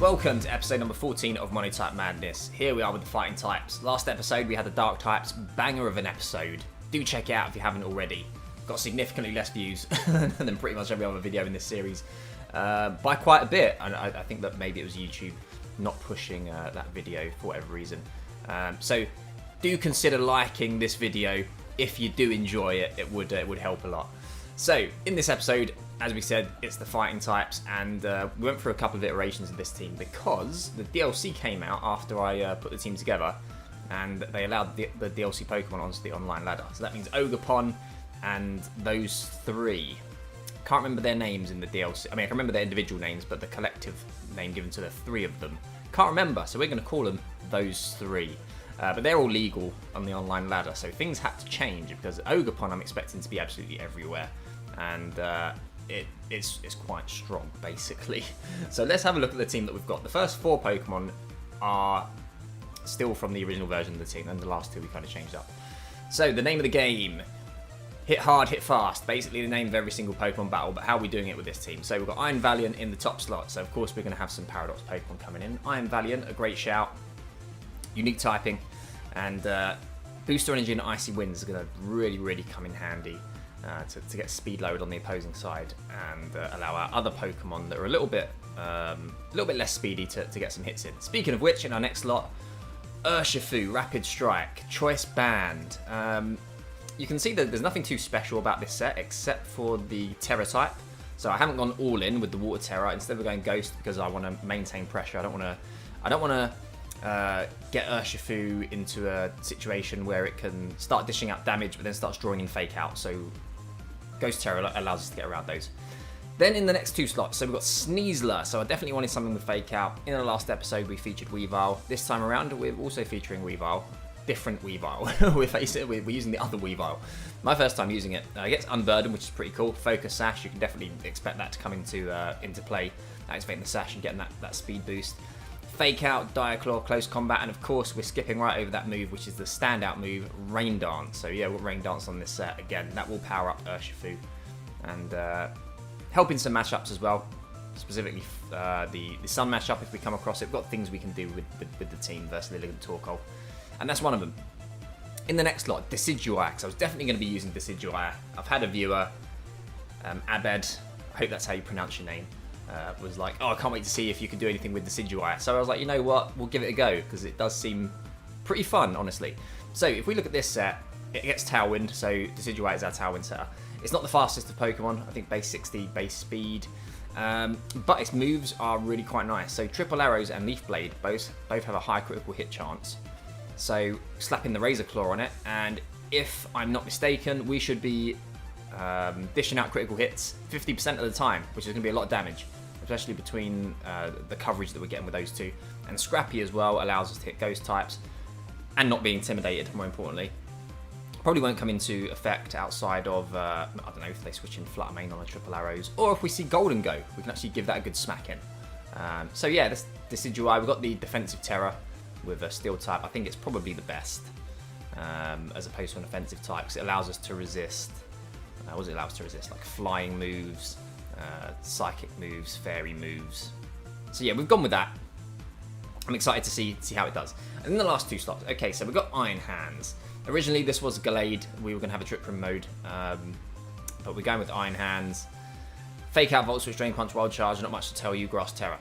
welcome to episode number 14 of Monotype Madness. Here we are with the fighting types. Last episode we had the dark types, banger of an episode. Do check it out if you haven't already. Got significantly less views than pretty much every other video in this series, by quite a bit. And I think that maybe it was YouTube not pushing that video for whatever reason. So do consider liking this video if you do enjoy it. It would help a lot. So in this episode, as we said, it's the fighting types, and we went through a couple of iterations of this team because the DLC came out after I put the team together, and they allowed the DLC Pokemon onto the online ladder. So that means Ogerpon and those three. Can't remember their names in the DLC. I mean, I can remember their individual names, but the collective name given to the three of them, can't remember. So we're going to call them those three. But they're all legal on the online ladder, so things had to change because Ogerpon I'm expecting to be absolutely everywhere, and it's quite strong basically. So let's have a look at the team that we've got. The first four Pokemon are still from the original version of the team, and the last two we kind of changed up. So the name of the game: hit hard, hit fast. Basically the name of every single Pokemon battle, but how are we doing it with this team? So we've got Iron Valiant in the top slot, so of course we're going to have some Paradox Pokemon coming in. Iron Valiant, a great shout. Unique typing, and Booster Energy and Icy Wind is going to really come in handy to get speed load on the opposing side, and allow our other Pokemon that are a little bit less speedy to get some hits in. Speaking of which, in our next slot, Urshifu-Rapid-Strike, choice band. You can see that there's nothing too special about this set except for the Tera type. So I haven't gone all in with the Water Tera. Instead we're going Ghost because I want to maintain pressure. I don't want to get Urshifu into a situation where it can start dishing out damage but then starts drawing in Fake Out, so Ghost Tera allows us to get around those. Then in the next two slots, so we've got Sneasler, so I definitely wanted something with Fake Out. In the last episode we featured Weavile. This time around we're also featuring Weavile. Different Weavile. we're using the other Weavile. My first time using it. It gets Unburden, which is pretty cool. Focus Sash, you can definitely expect that to come into play, activating the Sash and getting that speed boost. Fake Out, Diaclaw, Close Combat, and of course we're skipping right over that move, which is the standout move, Rain Dance. So yeah, we've got Rain Dance on this set. Again, that will power up Urshifu, and help in some matchups as well, specifically the Sun matchup if we come across it. We've got things we can do with the team versus the Lilligant Torkoal, and that's one of them. In the next slot, Decidueye, because I was definitely going to be using Decidueye. I've had a viewer, Abed, I hope that's how you pronounce your name, was like, oh, I can't wait to see if you can do anything with Decidueye. So I was like, you know what, we'll give it a go, because it does seem pretty fun, honestly. So if we look at this set, it gets Tailwind, so Decidueye is our Tailwind setter. It's not the fastest of Pokemon, I think base 60, base speed, but its moves are really quite nice. So Triple Arrows and Leaf Blade both have a high critical hit chance. So slapping the Razor Claw on it, and if I'm not mistaken, we should be dishing out critical hits 50% of the time, which is going to be a lot of damage, especially between the coverage that we're getting with those two. And Scrappy as well allows us to hit ghost types and not be intimidated, more importantly. Probably won't come into effect outside of, I don't know, if they switch in Flutter Mane on the Triple Arrows, or if we see Golden Go, we can actually give that a good smack in. So yeah, this Decidueye, we've got the defensive Tera with a Steel type. I think it's probably the best, as opposed to an offensive type, because it allows us to resist. What does it allow us to resist? Like flying moves, psychic moves, fairy moves. So yeah, we've gone with that. I'm excited to see how it does. And then the last two slots. Okay, so we've got Iron Hands. Originally this was Gallade. We were going to have a Trick Room mode, but we're going with Iron Hands. Fake Out, Volt Switch, Drain Punch, Wild Charge. Not much to tell you. Grass Terror.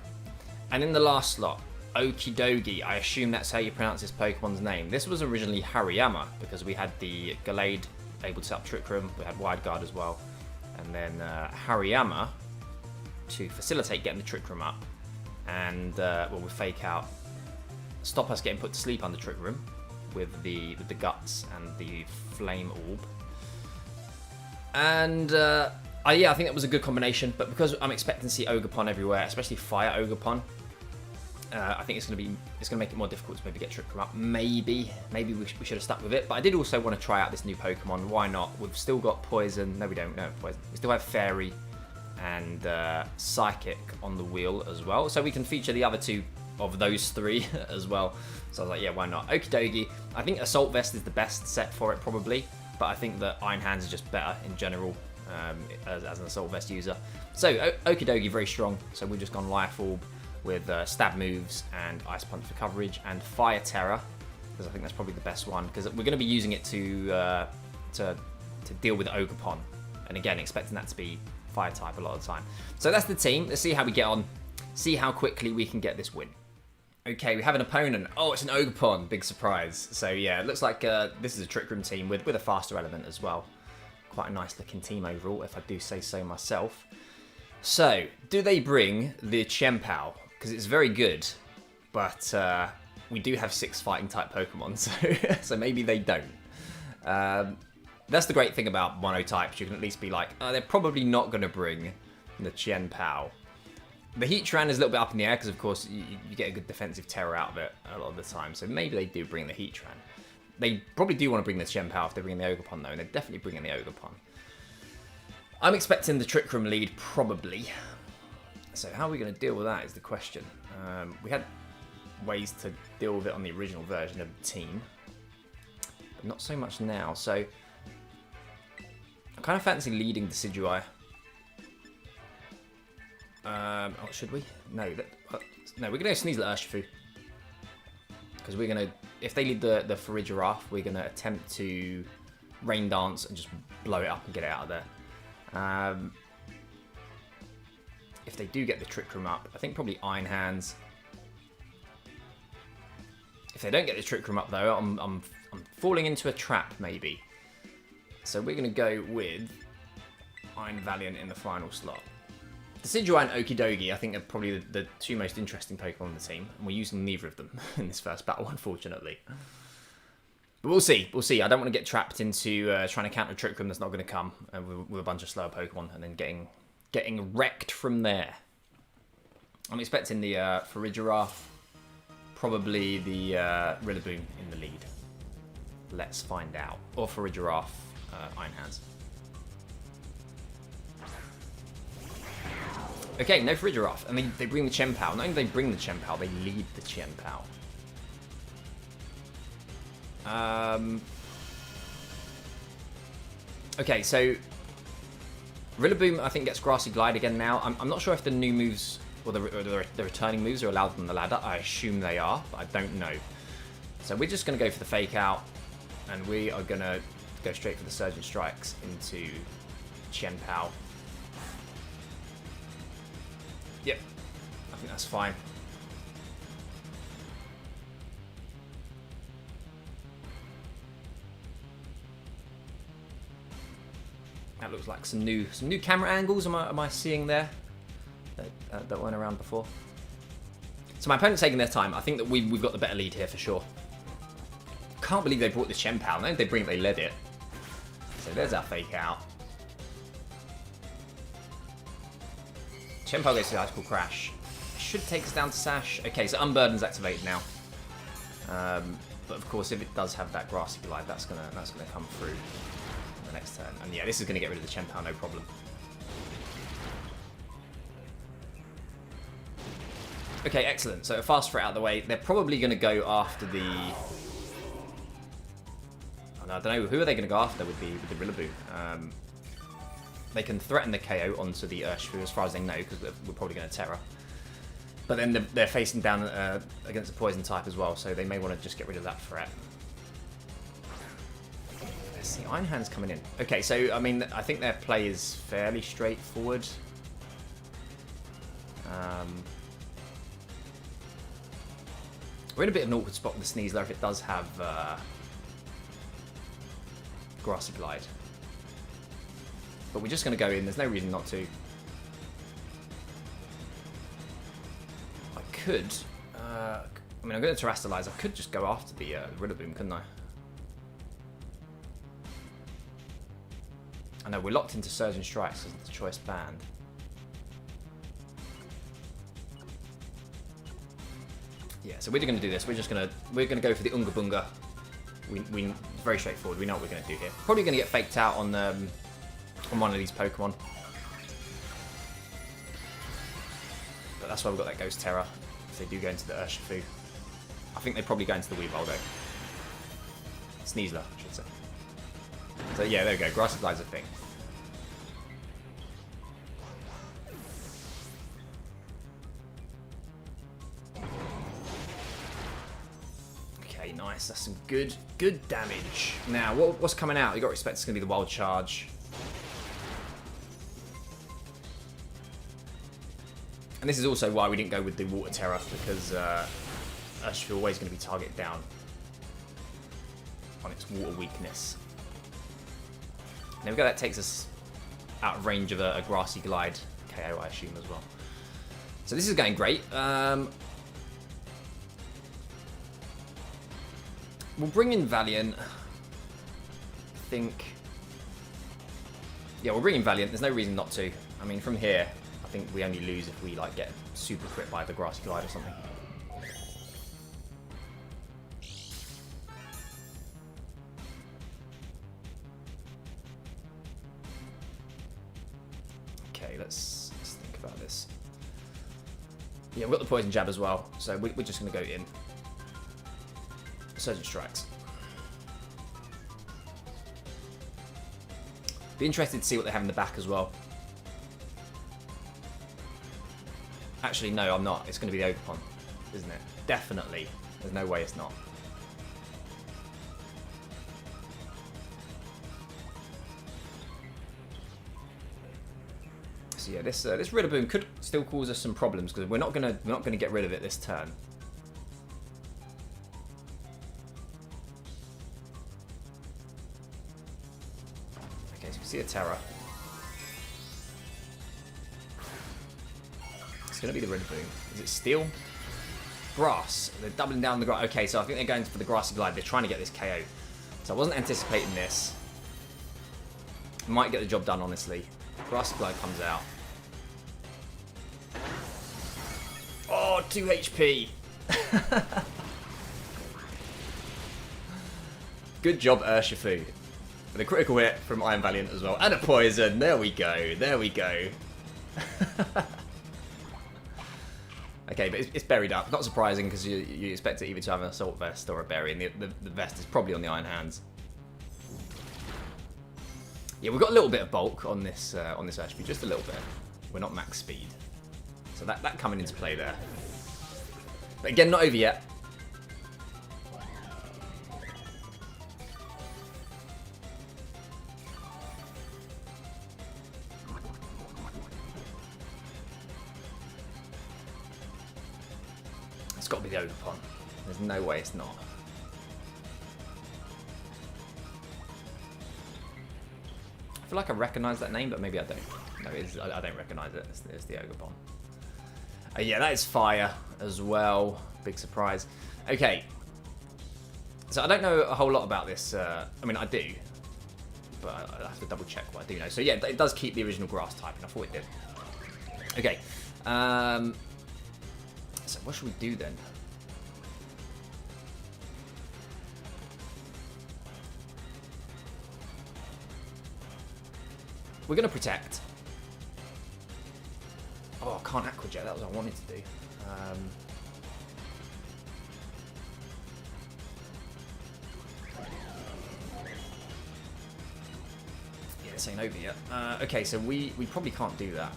And in the last slot, Okidogi. I assume that's how you pronounce this Pokemon's name. This was originally Hariyama because we had the Gallade able to set up Trick Room. We had Wide Guard as well, and then Hariyama to facilitate getting the Trick Room up, and well, with Fake Out, stop us getting put to sleep under Trick Room with the Guts and the Flame Orb. And yeah, I think that was a good combination. But because I'm expecting to see Ogerpon everywhere, especially Fire Ogerpon, I think it's going to make it more difficult to maybe get Trick Room up. Maybe we should have stuck with it. But I did also want to try out this new Pokemon. Why not? We've still got Poison. No, we don't. No, Poison. We still have Fairy and Psychic on the wheel as well. So we can feature the other two of those three as well. So I was like, yeah, why not? Okie dokie. I think Assault Vest is the best set for it probably. But I think that Iron Hands is just better in general as an Assault Vest user. So Okie dokie, very strong. So we've just gone Life Orb with stab moves and ice punch for coverage, and fire Tera, because I think that's probably the best one, because we're going to be using it to deal with Ogerpon, and again expecting that to be fire type a lot of the time. So that's the team. Let's see how we get on, see how quickly we can get this win. Okay, we have an opponent. Oh, it's an Ogerpon, big surprise. So yeah, it looks like this is a Trick Room team with a faster element as well. Quite a nice looking team overall, if I do say so myself. So, do they bring the Chien-Pao? Because it's very good, but we do have 6 fighting type Pokemon, so maybe they don't. That's the great thing about Monotypes. You can at least be like, they're probably not going to bring the Chien-Pao. The Heatran is a little bit up in the air because, of course, you get a good defensive Tera out of it a lot of the time. So maybe they do bring the Heatran. They probably do want to bring the Chien-Pao if they bring the Ogerpon, though. And they're definitely bringing the Ogerpon. I'm expecting the Trick Room lead, probably. So how are we going to deal with that is the question. We had ways to deal with it on the original version of the team. But not so much now. So I kind of fancy leading Decidueye. Oh, should we? No, no. We're gonna go Sneasler Urshifu because we're gonna. If they lead the Farigiraf, we're gonna attempt to Rain Dance and just blow it up and get it out of there. If they do get the Trick Room up, I think probably Iron Hands. If they don't get the Trick Room up though, I'm falling into a trap maybe. So we're gonna go with Iron Valiant in the final slot. Decidueye and Okidogi, I think, are probably the 2 most interesting Pokemon on the team, and we're using neither of them in this first battle, unfortunately. But we'll see. We'll see. I don't want to get trapped into trying to counter Trick Room that's not going to come with a bunch of slower Pokemon, and then getting wrecked from there. I'm expecting the Farigiraf, probably the Rillaboom in the lead. Let's find out. Or Farigiraf, Iron Hands. Okay, no Farigiraf, and they bring the Chien-Pao. Not only do they bring the Chien-Pao, they lead the Chien-Pao. Okay, so Rillaboom, I think, gets Grassy Glide again now. I'm not sure if the new moves, or the returning moves are allowed on the ladder. I assume they are, but I don't know. So we're just going to go for the Fake Out, and we are going to go straight for the Surging Strikes into Chien-Pao. Yep, I think that's fine. That looks like some new camera angles. Am I seeing there that weren't around before? So my opponent's taking their time. I think that we've got the better lead here for sure. Can't believe they brought the Chien-Pao. No, they bring it, they led it. So there's our Fake Out. Chien-Pao goes to the Icicle Crash. Should take us down to Sash. Okay, so Unburden's activated now. But of course, if it does have that Grassy Glide, that's gonna come through in the next turn. And yeah, this is gonna get rid of the Chien-Pao, no problem. Okay, excellent. So a fast threat out of the way. They're probably gonna go after the. Oh, no, I don't know who are they gonna go after with the Rillaboom. They can threaten the KO onto the Urshifu as far as they know, because we're probably going to Tera. But then they're facing down against a poison type as well, so they may want to just get rid of that threat. Let's see, Iron Hand's coming in. Okay, so, I mean, I think their play is fairly straightforward. We're in a bit of an awkward spot with the Sneasler if it does have Grassy Glide. But we're just going to go in. There's no reason not to. I could. I mean, I'm going to Terrastallize. I could just go after the Rillaboom, couldn't I? I know, we're locked into Surging Strikes as the choice banned. Yeah, so we're going to do this. We're going to go for the Unga Bunga. It's very straightforward. We know what we're going to do here. Probably going to get faked out on one of these Pokemon. But that's why we've got that Ghost Tera. If they do go into the Urshifu. I think they probably go into the Weavile though. Sneasler, I should say. So yeah, there we go. Grassy Glide's a thing. Nice, that's some good damage. Now, what's coming out? You got to expect it's going to be the Wild Charge. And this is also why we didn't go with the Water Tera, because Urshifu always going to be targeted down on its water weakness. There we go, that takes us out of range of a Grassy Glide KO, I assume, as well. So this is going great. We'll bring in Valiant. I think... Yeah, we'll bring in Valiant. There's no reason not to. I mean, from here, I think we only lose if we like get super crit by the Grassy Glide or something. Okay, let's think about this. Yeah, we've got the Poison Jab as well, so we're just going to go in. Surgeon Strikes. Be interested to see what they have in the back as well. Actually, no, I'm not. It's going to be the Ogerpon, isn't it? Definitely. There's no way it's not. So yeah, this Rillaboom could still cause us some problems because we're not gonna get rid of it this turn. Okay, so we see a Tera. It's gonna be the Rillaboom. Is it Steel? Grass. They're doubling down the grass. Okay, so I think they're going for the Grassy Glide. They're trying to get this KO. So I wasn't anticipating this. Might get the job done, honestly. Grassy Glide comes out. Oh, 2 HP. Good job, Urshifu. With a critical hit from Iron Valiant as well. And a poison. There we go. There we go. Okay, but it's buried up. Not surprising because you expect it either to have an Assault Vest or a Berry. And the Vest is probably on the Iron Hands. Yeah, we've got a little bit of bulk on this Urshifu, just a little bit. We're not max speed, so that coming into play there. But again, not over yet. It's got to be the Ogerpon. There's no way it's not. I feel like I recognise that name, but maybe I don't. No, I don't recognise it. It's the Ogerpon. Yeah, that is fire as well. Big surprise. Okay. So I don't know a whole lot about this. I mean, I do. But I have to double check what I do know. So yeah, it does keep the original grass type, and I thought it did. Okay. So what should we do then? We're going to protect. Oh, I can't Aqua Jet. That was what I wanted to do. Yeah, this ain't over yet. Okay, so we probably can't do that.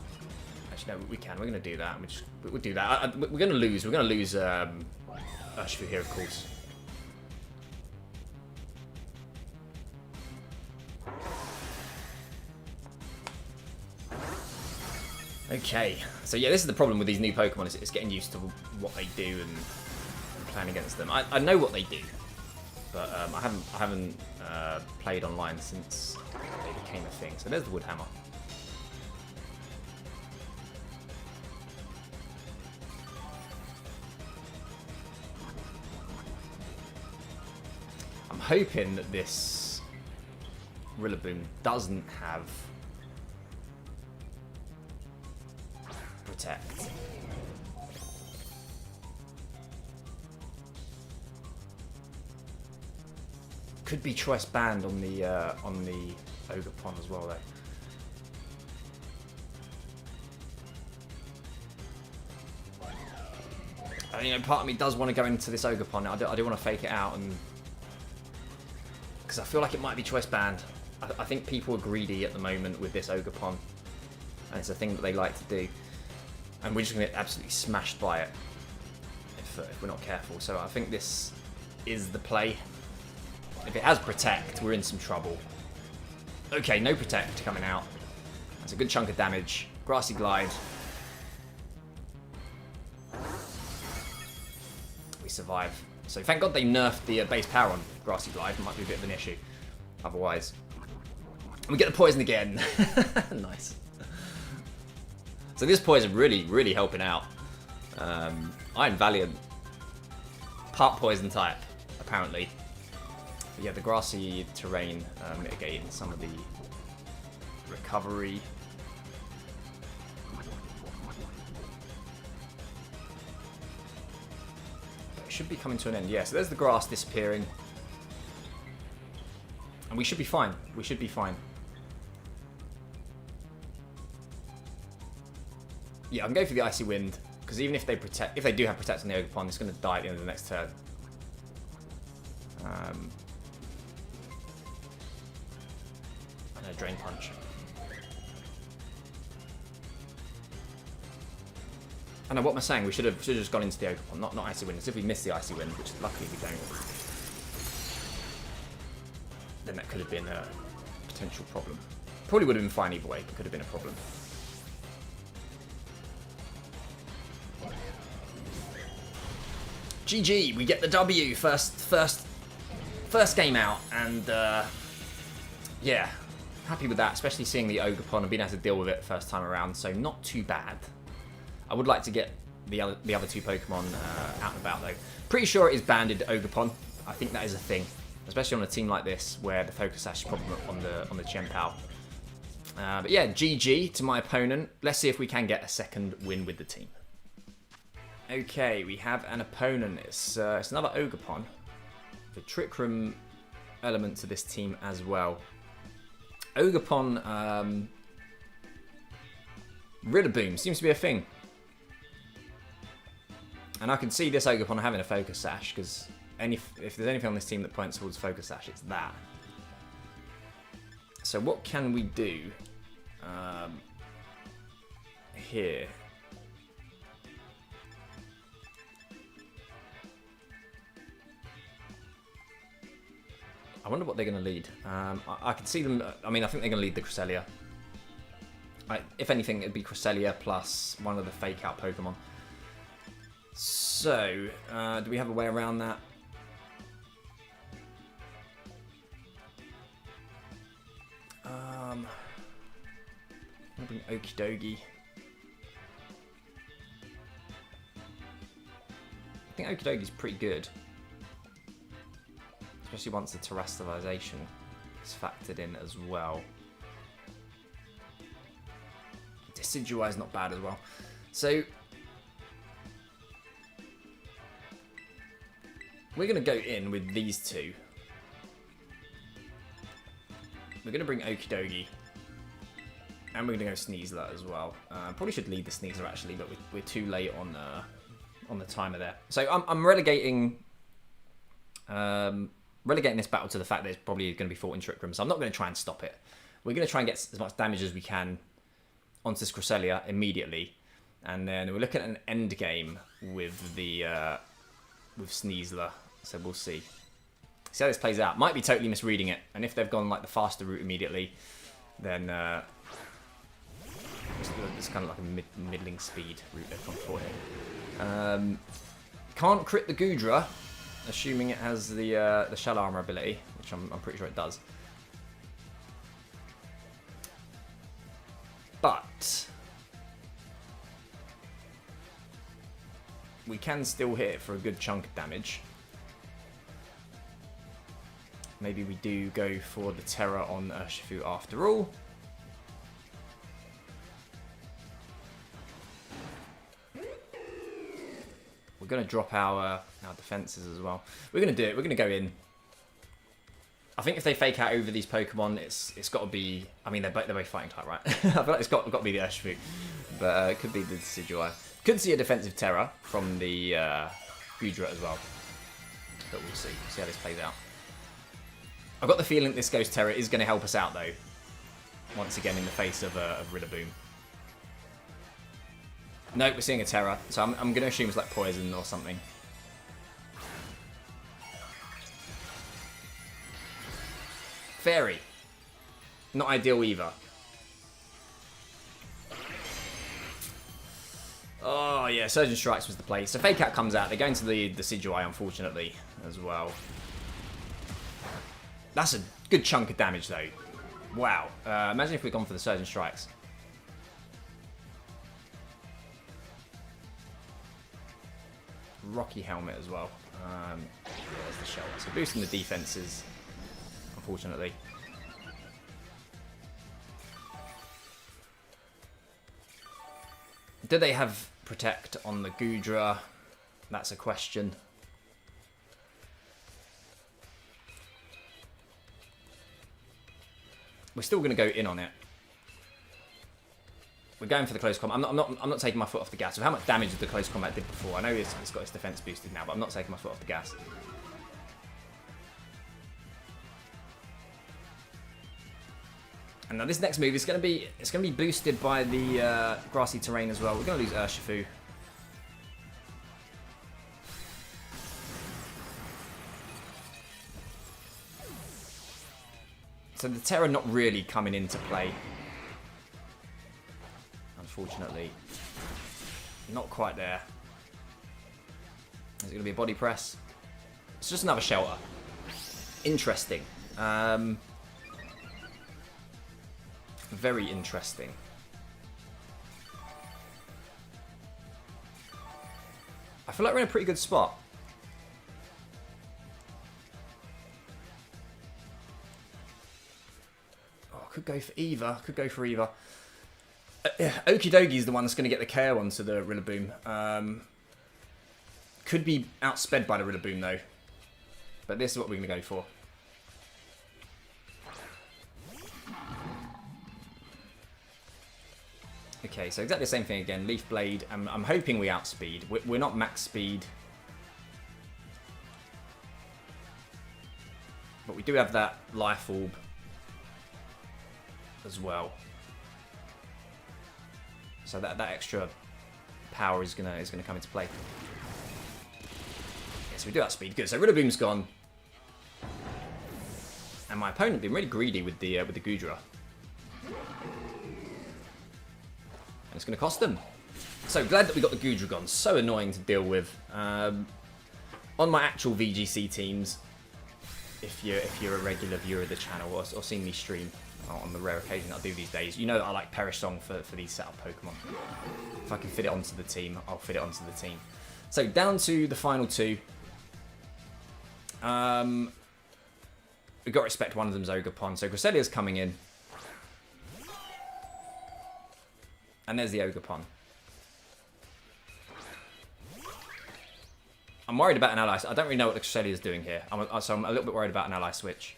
Actually, no, we can. We're going to do that. We'll do that. We're going to lose. We're going to lose Urshifu here, of course. Okay, so yeah, this is the problem with these new Pokemon, is it's getting used to what they do and playing against them. I know what they do, but I haven't played online since they became a thing. So there's the Wood Hammer. I'm hoping that this Rillaboom doesn't have Protect. Could be choice banned on the Ogerpon as well, though. You know, part of me does want to go into this Ogerpon. I do want to fake it out, and because I feel like it might be choice banned. I think people are greedy at the moment with this Ogerpon, and it's a thing that they like to do. And we're just going to get absolutely smashed by it if we're not careful. So I think this is the play. If it has Protect, we're in some trouble. Okay, no Protect coming out. That's a good chunk of damage. Grassy Glide. We survive. So thank God they nerfed the base power on Grassy Glide. It might be a bit of an issue otherwise. And we get the poison again. Nice. So this poison really, really helping out. Iron Valiant. Part poison type, apparently. But yeah, the grassy terrain mitigating some of the recovery. Should be coming to an end. Yeah, so there's the grass disappearing. And we should be fine. We should be fine. Yeah, I'm going for the Icy Wind. Because even if they protect, if they do have Protect on the Ogerpon, it's going to die at the end of the next turn. And a Drain Punch. I know, what am I saying? We should have just gone into the Ogerpon, not Icy Wind. As if we missed the Icy Wind, which luckily we don't. Then that could have been a potential problem. Probably would have been fine either way, but could have been a problem. GG, we get the W, first game out, and yeah, happy with that, especially seeing the Ogerpon and being able to deal with it first time around, so not too bad. I would like to get the other two Pokemon out and about though. Pretty sure it is banded Ogerpon. I think that is a thing, especially on a team like this where the Focus Sash is probably on the Chien-Pao. But yeah, GG to my opponent. Let's see if we can get a second win with the team. Okay, we have an opponent. It's another Ogerpon. The Trick Room element to this team as well. Ogerpon, Rillaboom seems to be a thing. And I can see this Ogerpon having a Focus Sash, because if there's anything on this team that points towards Focus Sash, it's that. So what can we do here? I wonder what they're going to lead. I can see them. I mean, I think they're going to lead the Cresselia. If anything, it'd be Cresselia plus one of the fake out Pokemon. So, do we have a way around that? I'm going to bring Okidogi. I think Okidogi's pretty good. Especially once the terrestrialization is factored in as well. Decidueye is not bad as well. So we're going to go in with these two. We're going to bring Okidogi. And we're going to go Sneasler as well. Probably should lead the Sneasler actually, but we're too late on the timer there. So I'm relegating this battle to the fact that it's probably going to be fought in Trick Room, so I'm not going to try and stop it. We're going to try and get as much damage as we can onto this Cresselia immediately, and then we're looking at an end game with the with Sneasler. So we'll see how this plays out. Might be totally misreading it, and if they've gone like the faster route immediately, then it's kind of like a middling speed route they've gone for here. Can't crit the Goodra, assuming it has the Shell Armor ability, which I'm pretty sure it does. But we can still hit it for a good chunk of damage. Maybe we do go for the Tera on Urshifu after all. We're going to drop our defenses as well. We're going to do it. We're going to go in. I think if they fake out over these Pokemon, it's got to be... I mean, they're both fighting type, right? I feel like it's got to be the Urshifu. But it could be the Decidueye. Could see a defensive Tera from the Goodra as well. But we'll see. See how this plays out. I've got the feeling this Ghost Tera is going to help us out, though. Once again, in the face of Rillaboom. No, we're seeing a Tera, so I'm going to assume it's like poison or something. Fairy. Not ideal either. Oh, yeah, Surgeon Strikes was the play. So Fake Out comes out. They go into the Decidueye, unfortunately, as well. That's a good chunk of damage, though. Wow. Imagine if we'd gone for the Surgeon Strikes. Rocky Helmet as well. Yeah, there's the shelter. So boosting the defenses, unfortunately. Do they have Protect on the Goodra? That's a question. We're still going to go in on it. We're going for the close combat. I'm not taking my foot off the gas. Of how much damage the close combat did before. I know it's got its defense boosted now, but I'm not taking my foot off the gas. And now this next move is going to be boosted by the grassy terrain as well. We're going to lose Urshifu. So the Tera not really coming into play. Unfortunately. Not quite there. Is it going to be a body press? It's just another shelter. Interesting. Very interesting. I feel like we're in a pretty good spot. Oh, could go for Eva. Could go for Eva. Okidogi is the one that's going to get the KO onto the Rillaboom. Could be outsped by the Rillaboom though. But this is what we're going to go for. Okay, so exactly the same thing again. Leaf Blade. I'm hoping we outspeed. We're not max speed. But we do have that Life Orb as well. So that extra power is gonna come into play. Yeah, so we do outspeed. Good. So Rillaboom's gone. And my opponent being really greedy with the Goodra. It's going to cost them. So glad that we got the Goodra gone. So annoying to deal with. On my actual VGC teams, if you're a regular viewer of the channel or seen me stream on the rare occasion I do these days, you know that I like Perish Song for these setup Pokemon. If I can fit it onto the team, I'll fit it onto the team. So down to the final two. We've got to respect one of them's Ogerpon. So Gresselia's coming in. And there's the Ogerpon. I'm worried about an ally. I don't really know what the Cresselia is doing here. So I'm a little bit worried about an ally switch.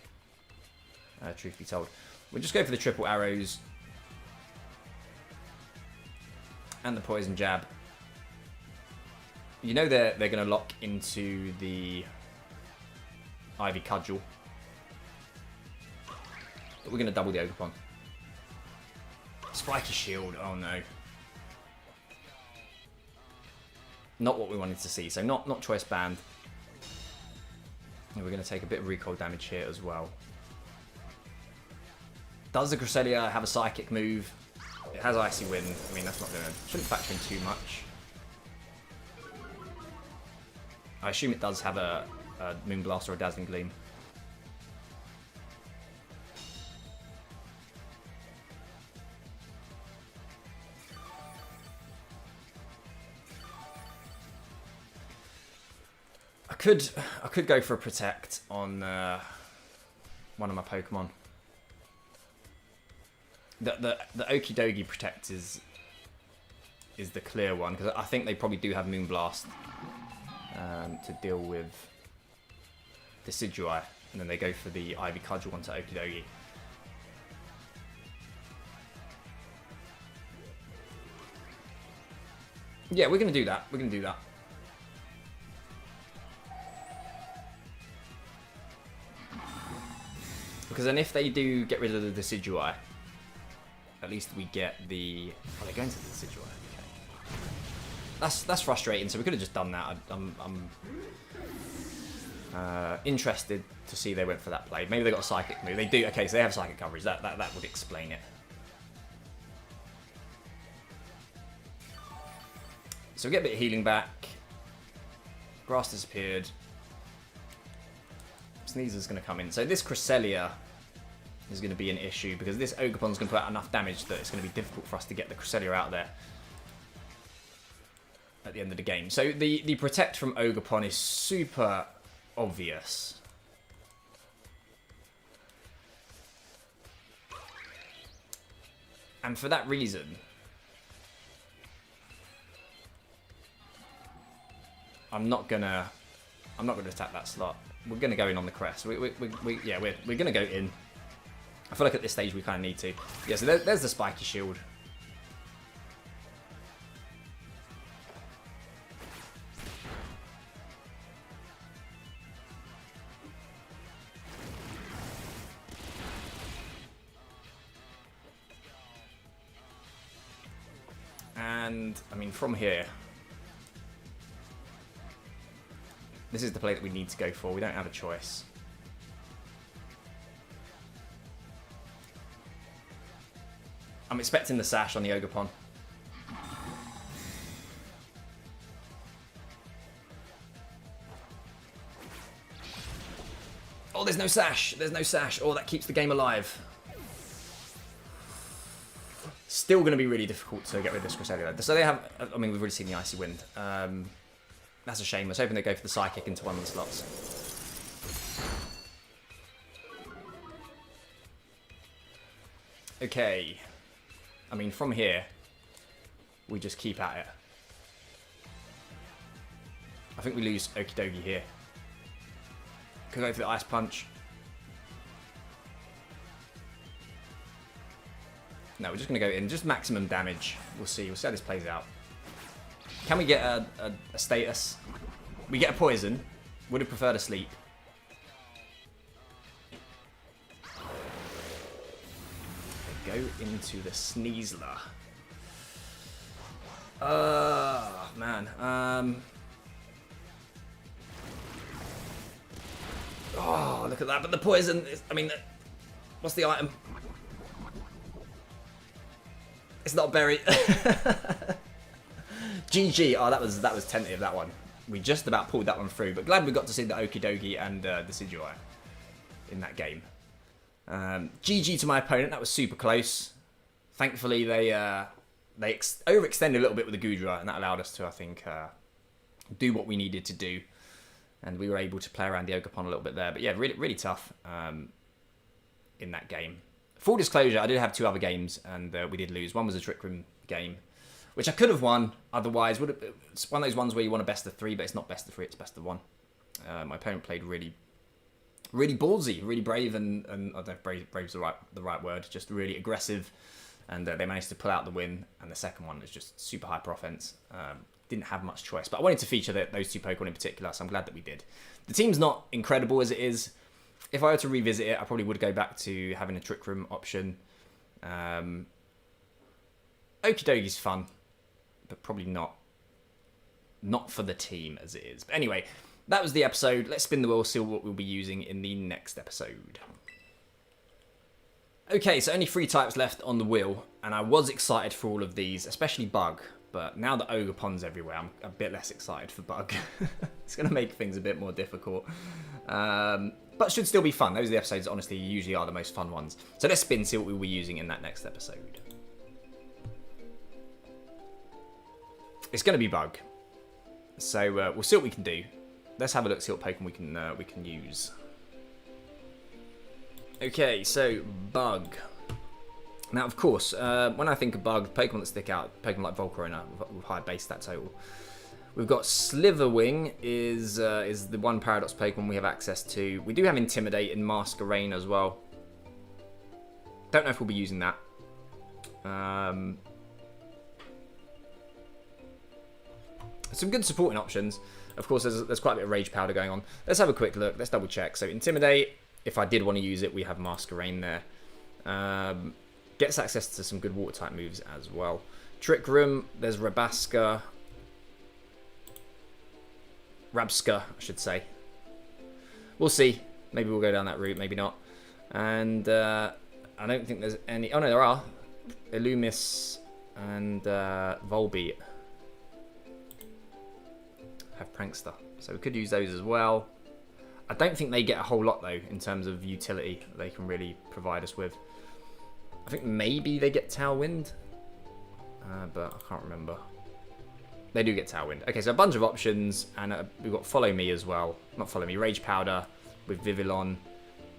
Truth be told. We'll just go for the triple arrows. And the poison jab. You know they're going to lock into the Ivy Cudgel. But we're going to double the Ogerpon. Spiky Shield, oh no. Not what we wanted to see, so not Choice Band. And we're going to take a bit of recoil damage here as well. Does the Cresselia have a psychic move? It has Icy Wind. I mean, that's not going to... shouldn't factor in too much. I assume it does have a Moonblast or a Dazzling Gleam. I could go for a Protect on one of my Pokemon. The Okidogi Protect is the clear one, because I think they probably do have Moonblast to deal with Decidueye, and then they go for the Ivy Cudgel onto Okidogi. Yeah, we're going to do that. We're going to do that. Because then if they do get rid of the Decidueye, at least we get the... oh, they're going to the Decidueye. Okay. That's frustrating, so we could have just done that. Interested to see they went for that play. Maybe they got a psychic move. They do. Okay, so they have psychic coverage. That would explain it. So we get a bit of healing back. Grass disappeared. Sneasler's going to come in. So this Cresselia is going to be an issue because this Ogerpon's going to put out enough damage that it's going to be difficult for us to get the Cresselia out there at the end of the game. So the protect from Ogerpon is super obvious. And for that reason, I'm not gonna attack that slot. We're gonna go in on the crest. We're gonna go in. I feel like at this stage we kind of need to. Yeah, so there's the spiky shield. And I mean, from here, this is the play that we need to go for. We don't have a choice. I'm expecting the Sash on the Ogerpon. Oh, there's no Sash. There's no Sash. Oh, that keeps the game alive. Still going to be really difficult to get rid of this Cresselia. So they have, I mean, we've already seen the Icy Wind. That's a shame. I was hoping they'd go for the Psychic into one of the slots. Okay. I mean, from here, we just keep at it. I think we lose Okie Dokie here. Could go for the Ice Punch. No, we're just going to go in. Just maximum damage. We'll see. We'll see how this plays out. Can we get a status? We get a poison. Would have preferred a sleep. Go into the Sneasler. Man. Oh, look at that. But the poison is, I mean, what's the item? It's not berry. GG. Oh, that was tentative, that one. We just about pulled that one through, but glad we got to see the Okie Dokie and the Decidueye in that game. GG to my opponent. That was super close. Thankfully, they overextended a little bit with the Goodra, and that allowed us to, I think, do what we needed to do. And we were able to play around the Ogerpon a little bit there. But yeah, really, really tough in that game. Full disclosure, I did have 2 other games, and we did lose. One was a Trick Room game, which I could have won. Otherwise, it's one of those ones where you want a best of 3, but it's not best of 3, it's best of 1. My opponent played really ballsy, really brave, and I don't know if brave's the right word, just really aggressive, and they managed to pull out the win. And the second one was just super hyper offense. Didn't have much choice, but I wanted to feature those 2 Pokemon in particular, so I'm glad that we did. The team's not incredible as it is. If I were to revisit it, I probably would go back to having a Trick Room option. Okie Dokie's fun, but probably not for the team as it is. But anyway, that was the episode. Let's spin the wheel, see what we'll be using in the next episode. Okay, so only 3 types left on the wheel, and I was excited for all of these, especially Bug. But now that Ogerpon's everywhere, I'm a bit less excited for Bug. It's going to make things a bit more difficult. But should still be fun. Those are the episodes, honestly, usually are the most fun ones. So let's spin, see what we'll be using in that next episode. It's going to be Bug. So we'll see what we can do. Let's have a look, see what Pokemon we can use. Okay, so Bug. Now, of course, when I think of Bug, Pokemon that stick out, Pokemon like Volcarona with high base stat total. We've got Slitherwing is the one Paradox Pokemon we have access to. We do have Intimidate and Masquerain as well. Don't know if we'll be using that. Some good supporting options. Of course, there's quite a bit of Rage Powder going on. Let's have a quick look. Let's double check. So Intimidate, if I did want to use it, we have Masquerain there. Gets access to some good water type moves as well. Trick Room, there's Rabska, I should say. we'll see. Maybe we'll go down that route, maybe not. And I don't think there's any... Oh, no, there are. Illumis and Volbeat have Prankster. So we could use those as well. I don't think they get a whole lot, though, in terms of utility they can really provide us with. I think maybe they get Tailwind, but I can't remember. They do get Tailwind. Okay, so a bunch of options, and we've got Follow Me as well. Not Follow Me, Rage Powder with Vivillon,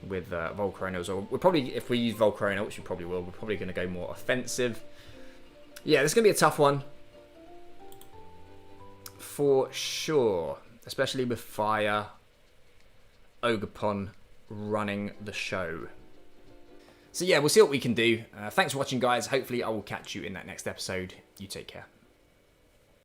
with Volcarona as well. We're probably, if we use Volcarona, which we probably will, we're probably going to go more offensive. Yeah, this is going to be a tough one. For sure. Especially with Fire, Ogerpon running the show. So yeah, we'll see what we can do. Thanks for watching, guys. Hopefully I will catch you in that next episode. You take care.